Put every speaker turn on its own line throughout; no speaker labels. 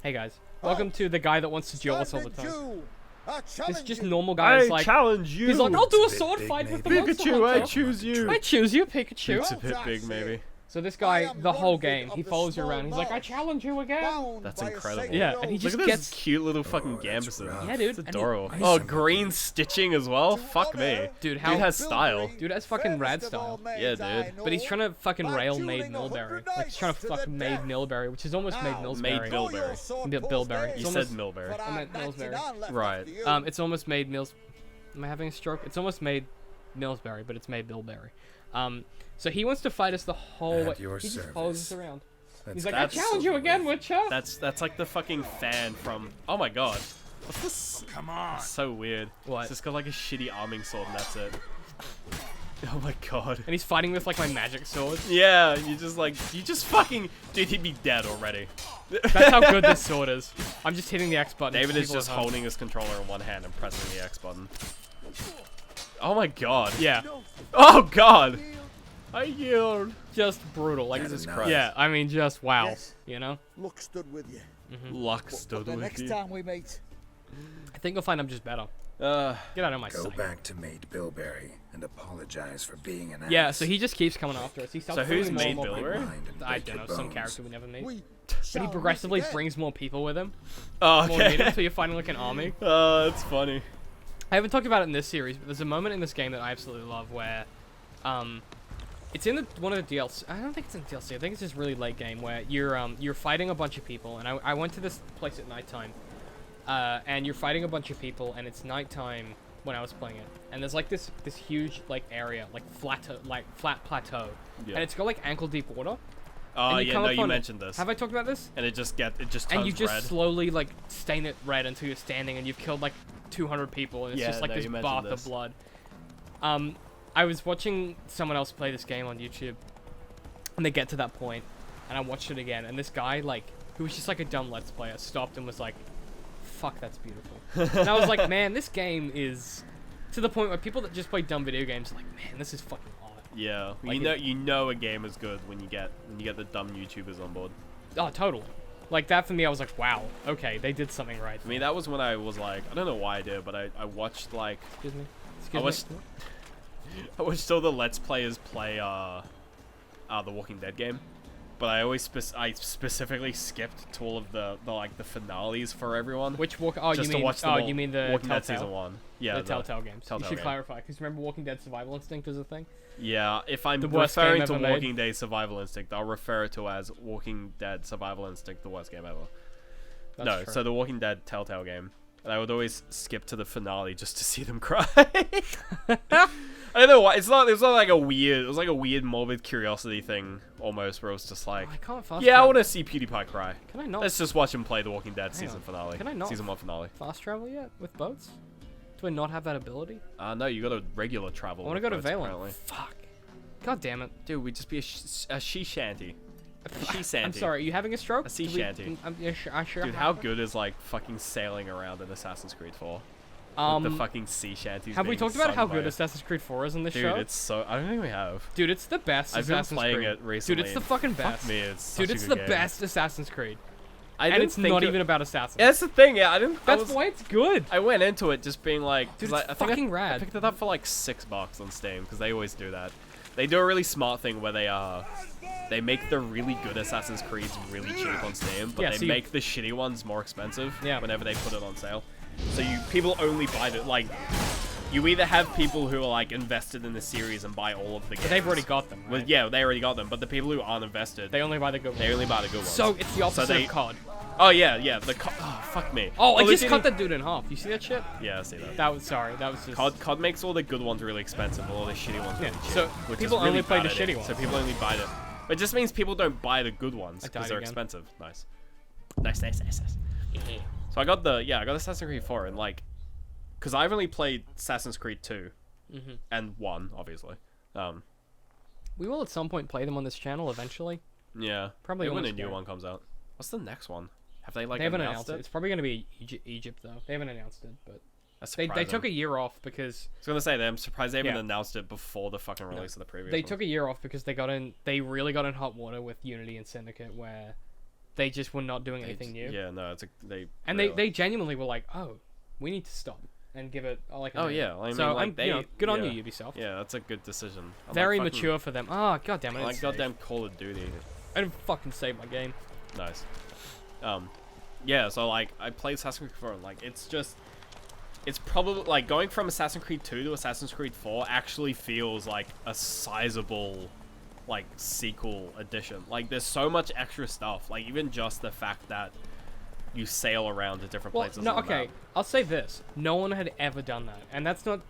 Hey guys, welcome to the guy that wants to duel us all the time. This just normal
I
guy is like,
challenge you.
he's like, I'll do a
bit
sword
big,
fight with the
maybe.
monster
Pikachu, I
hunter.
choose you.
I choose you, Pikachu.
It's a bit big, maybe.
So this guy, the whole game, he follows you around. He's like, I challenge you again.
That's incredible.
Yeah, and he
Look
just
at
gets.
this cute little fucking
Oh, that's
Gambuson.
rough.
Yeah, dude.
It's
and he-
adorable.
Nice
Oh,
and
green stitching as well? Fuck me.
Dude, how?
Dude has style.
Dude has fucking rad style.
Yeah, dude.
But he's trying to fucking rail Maid Millberry. Like he's trying to fuck Maid Millberry, which is almost Maid Millsberry.
Maid Billberry.
Billberry.
You
It's
said
almost,
Millberry.
I meant Millsberry.
Right.
It's almost Maid Mills. Am I having a stroke? It's almost Maid Millsberry, but it's Maid Billberry. So he wants to fight us the whole way.
At your
He just follows us
service.
around.
That's
He's like, I
that's
challenge you again, Witcher.
That's like the fucking fan from. Oh my god. What's this?
Come on.
So weird.
What?
It's just got like a shitty arming sword and that's it. Oh my god.
And he's fighting with like my magic sword.
Yeah, you just fucking. Dude, he'd be dead already.
That's how good this sword is. I'm just hitting the X button.
David
for
is
people
just
at home.
holding his controller in one hand and pressing the X button. Oh my god.
Yeah,
Oh god. I yield.
just brutal. Like,
Jesus
enough.
Christ.
yeah, I mean, just wow.
Yes.
You know?
Luck stood with you.
Luck
But
stood
the
with
next
you.
time we meet,
I think you'll find I'm just better.
Uh,
Get out of my
Go
sight.
back to Maid Billberry and apologize for being an ass.
Yeah, so he just keeps coming after us. He starts
So who's
bringing more
Maid
and more
Billberry?
people.
Mind and
I
break
don't
your
know, some
bones.
character we never meet.
we
But he progressively brings more people with him.
oh,
More meet him
okay.
until you're fighting like an army.
That's funny.
I haven't talked about it in this series, but there's a moment in this game that I absolutely love where, it's in one of the DLC. I don't think it's in DLC. I think it's this really late game where you're fighting a bunch of people, and I went to this place at nighttime, and you're fighting a bunch of people, and it's nighttime when I was playing it, and there's like this huge like area, like flat plateau,
Yeah.
and it's got like ankle deep water.
Oh
and
yeah,
come
no,
up
you
on-
mentioned this.
Have I talked about this?
And it just turns
And you just
red.
slowly like stain it red until you're standing, and you've killed like 200 people, and it's
Yeah,
just like
no,
this
you mentioned
bath
this.
of blood. I was watching someone else play this game on YouTube, and they get to that point, and I watched it again, and this guy, like, who was just like a dumb Let's Player, stopped and was like, fuck, that's beautiful. And I was like, man, this game is to the point where people that just play dumb video games are like, man, this is fucking art.
Yeah,
Like
you know a game is good when you get the dumb YouTubers on board.
Oh, totally. Like, that for me, I was like, wow, okay, they did something right.
I mean, that was when I was like, I don't know why I did, but I watched like
Excuse me?
I
Excuse
watched
me?
I watched all the Let's Players play the Walking Dead game, but I always I specifically skipped to all of the finales for everyone.
Which oh,
just
you
to
mean,
watch them all.
you mean the
Walking Dead
Telltale?
season 1. Yeah,
The Telltale games.
Telltale
you should
game.
clarify, because remember Walking Dead Survival Instinct is a thing?
Yeah, if I'm
The worst game
referring to
ever made.
Walking Dead Survival Instinct, I'll refer to as Walking Dead Survival Instinct, the worst game ever.
That's
No,
true.
so the Walking Dead Telltale game, and I would always skip to the finale just to see them cry. I don't know why. It's not like a weird. It was like a weird morbid curiosity thing almost, where it was just like,
I can't fast
yeah, I
travel.
want to see PewDiePie cry.
Can I not
Let's just watch him play the Walking Dead
Hang
season
on.
finale.
Can I not
Season 1 finale.
fast travel yet with boats? Do I not have that ability?
No, you got a regular travel.
I want to
with
go to
boats,
Valen.
apparently.
Fuck. God damn it.
Dude, we'd just be a she shanty. A she shanty.
I'm sorry, are you having a stroke?
A sea
Do we-
shanty.
yeah, I sure
Dude,
have
how
it.
good is like fucking sailing around in Assassin's Creed 4? With the fucking sea shanties.
Have we
being
talked about
sung
how
by
good
a-
Assassin's Creed 4 is in this
Dude,
show?
it's so. I don't think we have.
Dude, it's the best
I've been
Assassin's
playing
Creed.
it recently.
Dude, it's the fucking best.
Fuck me, it's
Dude,
such
it's
a
the
good game.
best Assassin's Creed.
I
And
didn't
it's
think
not
it-
even about assassins.
Yeah, that's the thing. Yeah, I didn't. I
That's
was-
why it's good.
I went into it just being like,
Dude,
'cause
it's
I think
fucking
I
rad.
picked it up for like $6 on Steam because they always do that. They do a really smart thing where they make the really good Assassin's Creeds really cheap on Steam, but
Yeah,
they
so you-
make the shitty ones more expensive
Yeah.
whenever they put it on sale. So people only buy it like. You either have people who are like invested in the series and buy all of the games.
But they've already got them, right?
Well, yeah, they already got them. But the people who aren't invested,
They only buy the good ones.
they only buy the good ones.
So it's the opposite
they-
of COD.
Oh yeah. Oh fuck me.
Oh, I
Well,
just
they
cut
didn't-
that dude in half. You see that shit?
Yeah, I see that.
That was sorry. That was just.
COD makes all the good ones really expensive, and all the shitty ones really
Yeah,
cheap.
so
which
people
is really
only play
bad
the
idea.
shitty ones.
So people only buy it. But it just means people don't buy the good ones
I
because
died
they're
again.
expensive. Nice. Nice. So I got Assassin's Creed 4 and like, because I've only played Assassin's Creed 2 and 1, obviously.
We will at some point play them on this channel eventually.
Yeah.
Probably
when a
almost
new
there.
one comes out. What's the next one? Have they like
They haven't
announced
announced it. It's probably gonna be Egypt though. They haven't announced it, but
That's
they
surprising.
took a year off because
I was gonna say I'm surprised they haven't
Yeah.
announced it before the fucking release of the previous
they
one.
took a year off because they really got in hot water with Unity and Syndicate, where they just were not doing anything new.
Yeah, no, they
They genuinely were like, oh, we need to stop and give it like.
Oh yeah, I mean,
so
like,
good on you, Ubisoft.
Yeah, that's a good decision.
Very mature for them. Oh god damn it!
I like goddamn Call of Duty.
I didn't fucking save my game.
Nice. Yeah, so like I played Assassin's Creed 4 and like it's probably like going from Assassin's Creed 2 to Assassin's Creed 4 actually feels like a sizable like sequel edition. Like there's so much extra stuff. Like even just the fact that you sail around to different places.
No,
on the
okay.
map.
I'll say this: no one had ever done that, and that's a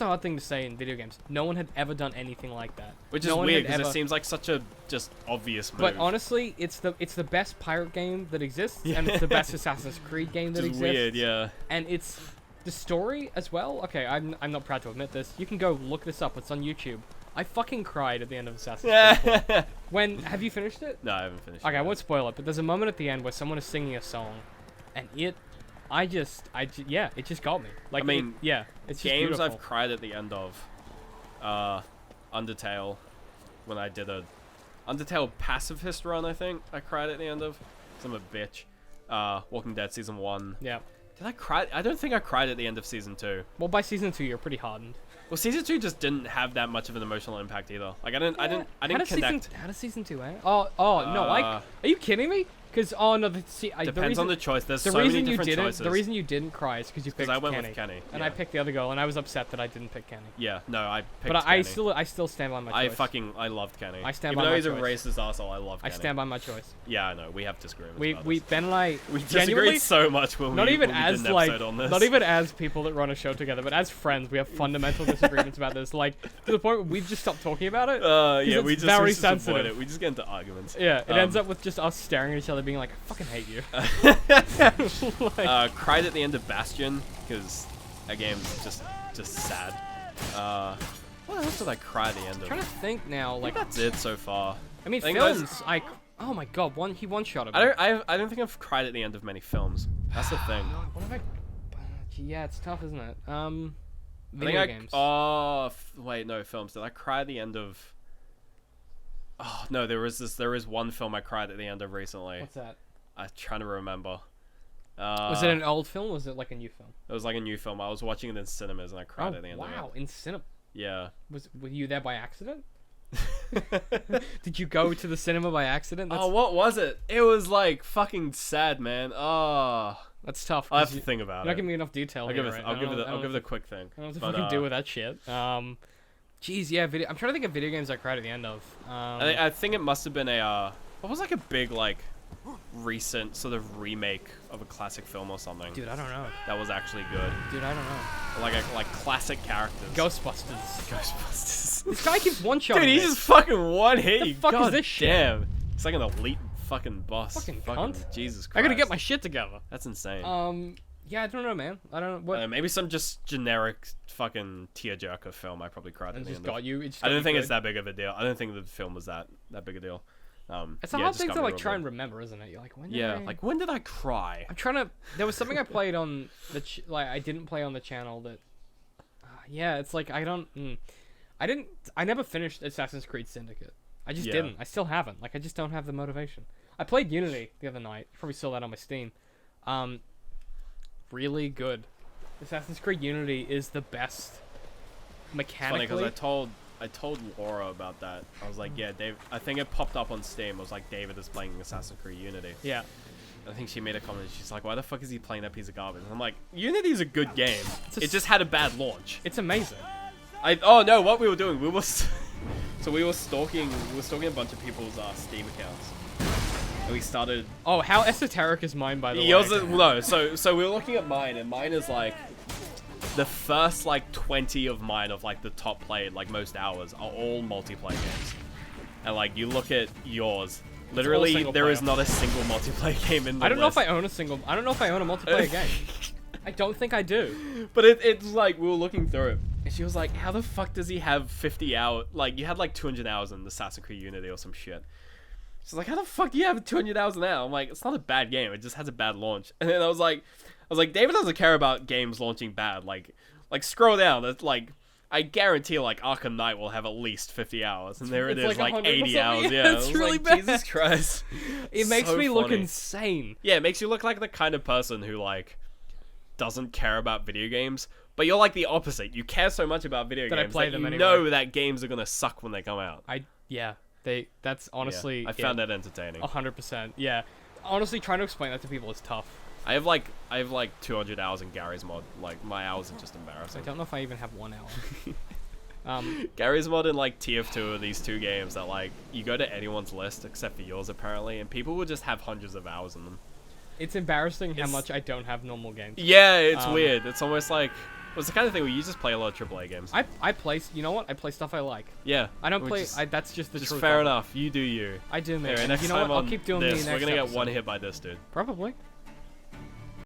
hard thing to say in video games. No one had ever done anything like that.
Which is
no one
weird
had
because it seems like such a just obvious move.
But honestly, it's the best pirate game that exists, and it's the best Assassin's Creed game that exists.
Weird, yeah.
And it's the story as well. Okay, I'm not proud to admit this. You can go look this up. It's on YouTube. I fucking cried at the end of Assassin's Creed 4. Have you finished it?
No, I haven't finished.
Okay, I won't spoil it, but there's a moment at the end where someone is singing a song, and it just got me. Like,
I mean,
it's just
games
beautiful.
I've cried at the end of. Undertale, when I did a Undertale pacifist run, I think I cried at the end of. 'Cause I'm a bitch. Walking Dead Season 1.
Yeah.
Did I cry? I don't think I cried at the end of Season 2.
Well, by Season 2, you're pretty hardened.
Well, Season 2 just didn't have that much of an emotional impact either. Like I didn't connect.
How does Season 2 end? No, are you kidding me? Because
Depends on the choice. There's
the
so many
reason you
different
didn't
choices.
the reason you didn't cry is because you picked
I went
Kenny.
with Kenny,
And
yeah.
I picked the other girl, and I was upset that I didn't pick Kenny.
Yeah, no, I picked
But
Kenny.
I still stand by my choice.
I loved Kenny.
I stand
Even
by
though
my
he's
choice.
a racist asshole, I love Kenny.
I stand by my choice.
Yeah, I know. We have disagreements. about
We
this.
Ben and I
We
genuinely
disagreed so much when
not
we
even
when
as
we did an
like
episode on this.
not even as people that run a show together, but as friends, we have fundamental disagreements about this. Like to the point where we've just stopped talking about it.
Yeah,
it's
we just
very
avoid
sensitive.
it. We just get into arguments.
Yeah, it ends up with just us staring at each other, being like, "I fucking hate you." Like,
Cried at the end of Bastion because that game's just sad. What else did I cry at the end of?
I'm trying to think now. Like,
That's it so far.
I mean,
I think
films. Oh my god, he one shot of me.
I don't think I've cried at the end of many films. That's the thing.
What have I? Yeah, it's tough, isn't it?
I
Video
think
games.
wait, no, films. Did I cry at the end of? Oh no, there is one film I cried at the end of recently.
What's that?
I'm trying to remember.
Was it an old film? Or was it like a new film?
It was like a new film. I was watching it in cinemas and I cried at the end of it.
Wow, in cinema.
Yeah.
Were you there by accident? Did you go to the cinema by accident?
Oh, what was it? It was like fucking sad, man. Oh,
That's tough.
I have
'cause
to think about
You're not
it.
giving me enough detail.
I'll
here,
give it.
right?
I'll give it a quick thing.
I don't know what to
But,
fucking do with that shit. Jeez, yeah. I'm trying to think of video games I cried at the end of.
I think it must have been a. What was like a big like recent sort of remake of a classic film or something.
Dude, I don't know.
That was actually good.
Dude, I don't know.
Like classic characters.
Ghostbusters. This guy keeps one shot.
Dude, he just fucking one hit.
The fuck is
God
this shit?
damn. It's like an elite fucking boss.
Fucking cunt.
Jesus Christ.
I gotta get my shit together.
That's insane.
Yeah, I don't know, man. I don't know what.
Maybe some just generic fucking tearjerker film. I probably cried at
And
the
just
end of.
got you. It just
I
got
don't
you
think
good.
it's that big of a deal. I don't think the film was that big a deal.
It's a
yeah,
hard
just
thing
got
to
me
like
real
try
good.
and remember, isn't it? You're like, when?
Yeah, like when did I cry?
I'm trying to. There was something I played on the I didn't play on the channel that. Yeah, it's like I don't. I never finished Assassin's Creed Syndicate. I just
Yeah.
didn't. I still haven't. Like I just don't have the motivation. I played Unity the other night. You probably saw that on my Steam. Really good. Assassin's Creed Unity is the best mechanically.
Funny because I told Laura about that. I was like, yeah, Dave. I think it popped up on Steam. I was like, David is playing Assassin's Creed Unity.
Yeah.
I think she made a comment. She's like, why the fuck is he playing that piece of garbage? And I'm like, Unity's a good game.
a
It just had a bad launch.
It's amazing.
Oh no, what we were doing, we were stalking a bunch of people's Steam accounts. And we started.
Oh, how esoteric is mine, by the way?
Yours is, no, so we were looking at mine, and mine is like the first like 20 of mine of like the top played like most hours are all multiplayer games. And like you look at yours, literally
single
there is
player.
not a single multiplayer game in the
I don't know if
list.
I own a multiplayer game. I don't think I do.
But it's like we were looking through it, and she was like, "How the fuck does he have 50 hours? Like you had like 200 hours in Assassin's Creed Unity or some shit." She's like, "How the fuck do you have 200 hours now?" I'm like, "It's not a bad game. It just has a bad launch." And then I was like, David doesn't care about games launching bad. Like scroll down. It's like I guarantee like Arkham Knight will have at least 50 hours, and there it
It's
is,
like
like
100 or
80
something.
hours.
Yeah,
Yeah,
it's
I was
really
like,
bad.
Jesus Christ.
It makes
So
me look
funny.
insane.
Yeah, it makes you look like the kind of person who like doesn't care about video games, but you're like the opposite. You care so much about video
That I
games
play
that
them
you
anyway.
know that games are gonna suck when they come out.
That's honestly.
I found that entertaining.
100%. Yeah. Honestly, trying to explain that to people is tough.
I have like 200 hours in Gary's mod. Like my hours are just
I
embarrassing.
don't know if I even have 1 hour.
Gary's mod in like TF2 are these two games that like you go to anyone's list except for yours apparently, and people will just have hundreds of hours in them.
It's embarrassing how
It's-
much I don't have normal games.
Yeah, it's weird. It's almost like it's the kind of thing where you just play a lot of AAA games.
I play. You know what? I play stuff I like.
Yeah,
I don't
which
play.
is
that's just the
just
truth.
fair
of it.
enough. You do you.
I do, man.
Anyway,
And
next
you know
time
what? I'll
on
keep doing
this,
the
we're
next
gonna
episode.
get one hit by this dude.
Probably.